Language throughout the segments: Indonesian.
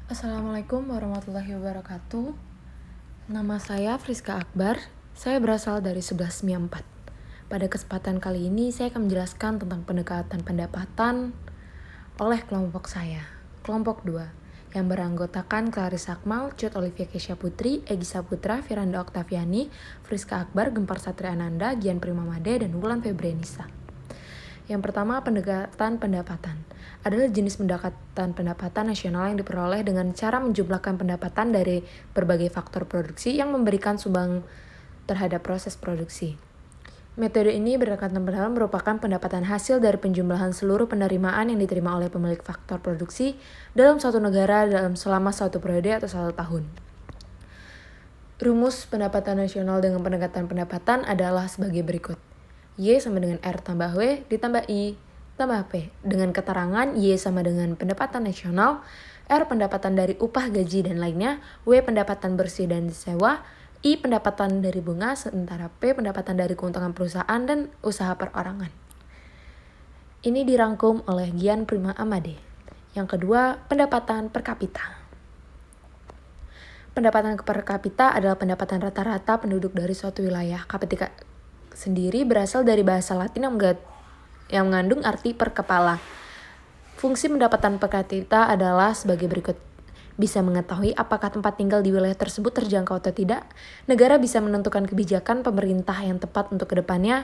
Assalamualaikum warahmatullahi wabarakatuh. Nama saya Friska Akbar. Saya berasal dari 1194. Pada kesempatan kali ini saya akan menjelaskan tentang pendekatan pendapatan oleh kelompok saya. Kelompok 2 yang beranggotakan Clarissa Akmal, Cut Olivia Kesha Putri, Egy Saputra, Firanda Oktaviani, Friska Akbar, Gempar Satria Ananda, Gian Primamade, dan Wulan Febrenisa. Yang pertama, pendekatan pendapatan adalah jenis pendekatan pendapatan nasional yang diperoleh dengan cara menjumlahkan pendapatan dari berbagai faktor produksi yang memberikan sumbang terhadap proses produksi. Metode ini pendekatan pendapatan merupakan pendapatan hasil dari penjumlahan seluruh penerimaan yang diterima oleh pemilik faktor produksi dalam suatu negara selama satu periode atau 1 tahun. Rumus pendapatan nasional dengan pendekatan pendapatan adalah sebagai berikut. Y sama dengan R tambah W ditambah I tambah P. Dengan keterangan Y sama dengan pendapatan nasional, R pendapatan dari upah, gaji, dan lainnya, W pendapatan bersih dan sewa, I pendapatan dari bunga, sementara P pendapatan dari keuntungan perusahaan dan usaha perorangan. Ini dirangkum oleh Gian Primamade. Yang kedua, pendapatan per kapita. Pendapatan per kapita adalah pendapatan rata-rata penduduk dari suatu wilayah. Kapita sendiri berasal dari bahasa Latin yang mengandung arti per kepala. Fungsi pendapatan per kapita adalah sebagai berikut. Bisa mengetahui apakah tempat tinggal di wilayah tersebut terjangkau atau tidak. Negara bisa menentukan kebijakan pemerintah yang tepat untuk kedepannya.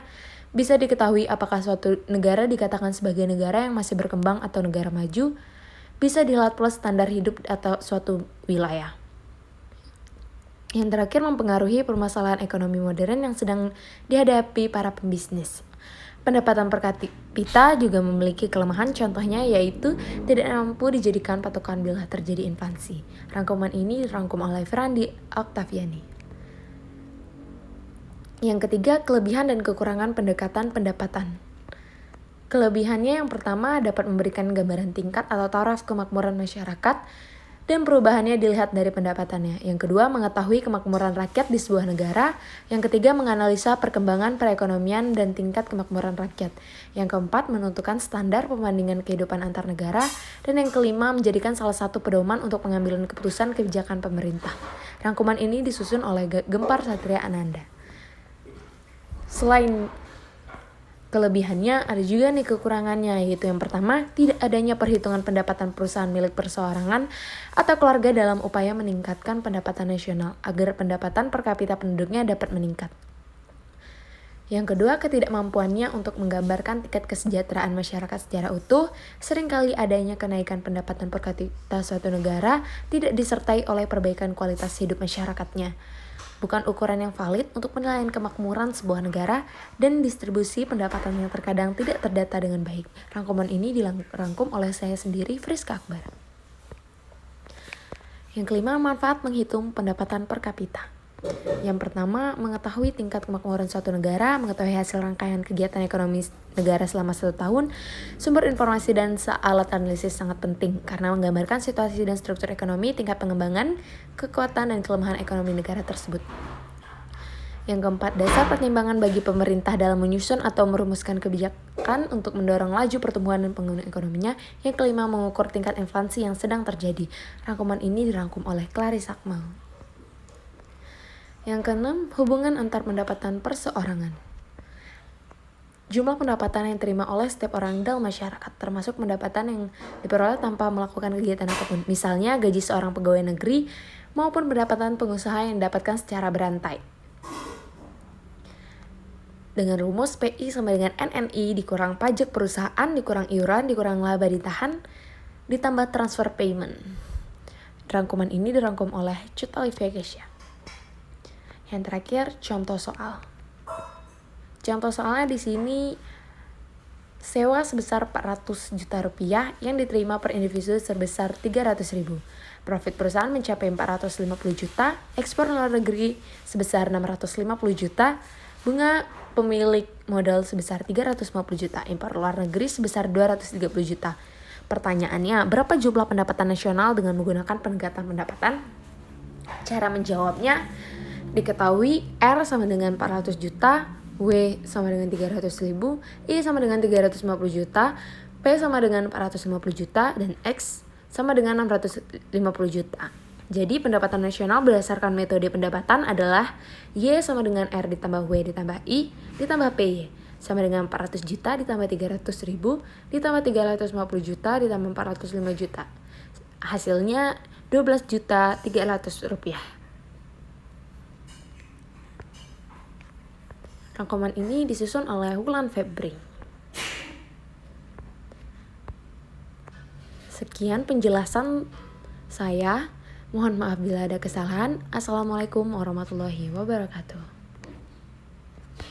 Bisa diketahui apakah suatu negara dikatakan sebagai negara yang masih berkembang atau negara maju. Bisa dilihat plus standar hidup atau suatu wilayah. Yang terakhir, mempengaruhi permasalahan ekonomi modern yang sedang dihadapi para pembisnis. Pendapatan per kapita juga memiliki kelemahan, contohnya yaitu tidak mampu dijadikan patokan bila terjadi inflasi. Rangkuman ini dirangkum oleh Firanda Oktaviani. Yang ketiga, kelebihan dan kekurangan pendekatan pendapatan. Kelebihannya yang pertama dapat memberikan gambaran tingkat atau taraf kemakmuran masyarakat dan perubahannya dilihat dari pendapatannya. Yang kedua, mengetahui kemakmuran rakyat di sebuah negara. Yang ketiga, menganalisa perkembangan perekonomian dan tingkat kemakmuran rakyat. Yang keempat, menentukan standar pembandingan kehidupan antar negara. Dan yang kelima, menjadikan salah satu pedoman untuk pengambilan keputusan kebijakan pemerintah. Rangkuman ini disusun oleh Gempar Satria Ananda. Selain kelebihannya, ada juga nih kekurangannya, yaitu yang pertama, tidak adanya perhitungan pendapatan perusahaan milik perseorangan atau keluarga dalam upaya meningkatkan pendapatan nasional agar pendapatan per kapita penduduknya dapat meningkat. Yang kedua, ketidakmampuannya untuk menggambarkan tingkat kesejahteraan masyarakat secara utuh. Seringkali adanya kenaikan pendapatan per kapita suatu negara tidak disertai oleh perbaikan kualitas hidup masyarakatnya. Bukan ukuran yang valid untuk penilaian kemakmuran sebuah negara, dan distribusi pendapatan yang terkadang tidak terdata dengan baik. Rangkuman ini dirangkum oleh saya sendiri, Friska Akbar. Yang kelima, manfaat menghitung pendapatan per kapita. Yang pertama, mengetahui tingkat kemakmuran suatu negara, mengetahui hasil rangkaian kegiatan ekonomi negara selama 1 tahun. Sumber informasi dan alat analisis sangat penting karena menggambarkan situasi dan struktur ekonomi, tingkat pengembangan, kekuatan dan kelemahan ekonomi negara tersebut. Yang keempat, dasar pertimbangan bagi pemerintah dalam menyusun atau merumuskan kebijakan untuk mendorong laju pertumbuhan dan pengembangan ekonominya. Yang kelima, mengukur tingkat inflasi yang sedang terjadi. Rangkuman ini dirangkum oleh Clarissa Akmal. Yang keenam, hubungan antar pendapatan perseorangan. Jumlah pendapatan yang diterima oleh setiap orang dalam masyarakat, termasuk pendapatan yang diperoleh tanpa melakukan kegiatan apapun. Misalnya, gaji seorang pegawai negeri maupun pendapatan pengusaha yang didapatkan secara berantai. Dengan rumus PI sama dengan NNI dikurang pajak perusahaan, dikurang iuran, dikurang laba ditahan, ditambah transfer payment. Rangkuman ini dirangkum oleh Cut Olivia Kesha. Yang terakhir, contoh soal. Contoh soalnya di sini, sewa sebesar 400 juta rupiah yang diterima per individu sebesar 300.000. Profit perusahaan mencapai 450 juta, ekspor luar negeri sebesar 650 juta, bunga pemilik modal sebesar 350 juta, impor luar negeri sebesar 230 juta. Pertanyaannya, berapa jumlah pendapatan nasional dengan menggunakan pendekatan pendapatan? Cara menjawabnya, diketahui R sama dengan 400 juta, W sama dengan 300.000, I sama dengan 350 juta, P sama dengan 450 juta, dan X sama dengan 650 juta. Jadi pendapatan nasional berdasarkan metode pendapatan adalah Y sama dengan R ditambah W ditambah I ditambah PY sama dengan 400 juta ditambah 300 ribu ditambah 350 juta ditambah 405 juta. Hasilnya 12 juta 300 rupiah. Rangkuman ini disusun oleh Wulan Febri. Sekian penjelasan saya. Mohon maaf bila ada kesalahan. Assalamualaikum warahmatullahi wabarakatuh.